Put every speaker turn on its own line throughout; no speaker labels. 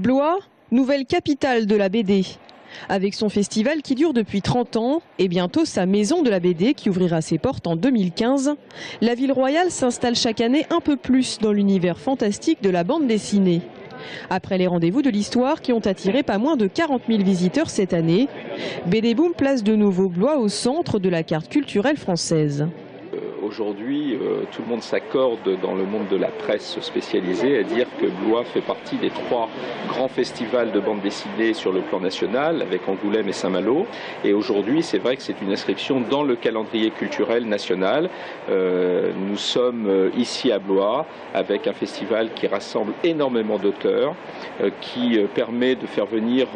Blois, nouvelle capitale de la BD. Avec son festival qui dure depuis 30 ans et bientôt sa maison de la BD qui ouvrira ses portes en 2015, la ville royale s'installe chaque année un peu plus dans l'univers fantastique de la bande dessinée. Après les rendez-vous de l'histoire qui ont attiré pas moins de 40 000 visiteurs cette année, BD Boom place de nouveau Blois au centre de la carte culturelle française.
Aujourd'hui, tout le monde s'accorde dans le monde de la presse spécialisée à dire que Blois fait partie des 3 grands festivals de bande dessinée sur le plan national, avec Angoulême et Saint-Malo. Et aujourd'hui, c'est vrai que c'est une inscription dans le calendrier culturel national. Nous sommes ici à Blois avec un festival qui rassemble énormément d'auteurs, qui permet de faire venir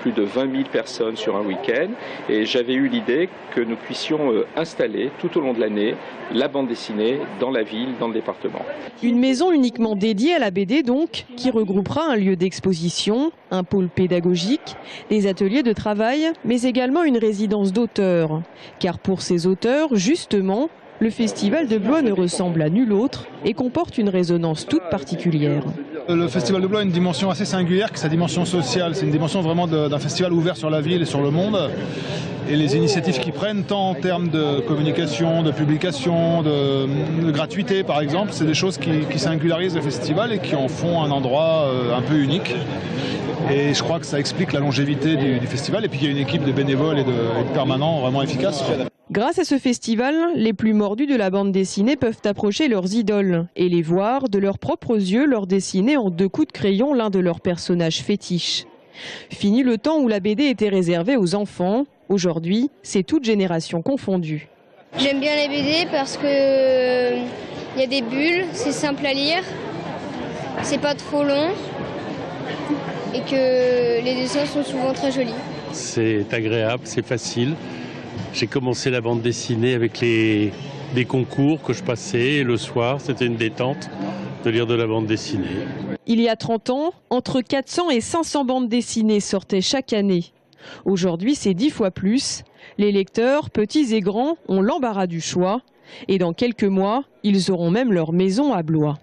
plus de 20 000 personnes sur un week-end. Et j'avais eu l'idée que nous puissions installer tout au long de l'année la bande dessinée dans la ville, dans le département.
Une maison uniquement dédiée à la BD donc, qui regroupera un lieu d'exposition, un pôle pédagogique, des ateliers de travail, mais également une résidence d'auteurs. Car pour ces auteurs, justement, le festival de Blois ne ressemble à nul autre et comporte une résonance toute particulière.
Le festival de Blois a une dimension assez singulière, qui est sa dimension sociale. C'est une dimension vraiment d'un festival ouvert sur la ville et sur le monde. Et les initiatives qu'ils prennent, tant en termes de communication, de publication, de gratuité par exemple, c'est des choses qui singularisent le festival et qui en font un endroit un peu unique. Et je crois que ça explique la longévité du festival. Et puis il y a une équipe de bénévoles et de permanents vraiment efficaces.
Grâce à ce festival, les plus mordus de la bande dessinée peuvent approcher leurs idoles et les voir de leurs propres yeux leur dessiner en 2 coups de crayon l'un de leurs personnages fétiches. Fini le temps où la BD était réservée aux enfants. Aujourd'hui, c'est toute génération confondue.
J'aime bien les BD parce que y a des bulles, c'est simple à lire, c'est pas trop long et que les dessins sont souvent très jolis.
C'est agréable, c'est facile. J'ai commencé la bande dessinée avec des concours que je passais le soir, c'était une détente de lire de la bande dessinée.
Il y a 30 ans, entre 400 et 500 bandes dessinées sortaient chaque année. Aujourd'hui, c'est 10 fois plus. Les lecteurs, petits et grands, ont l'embarras du choix. Et dans quelques mois, ils auront même leur maison à Blois.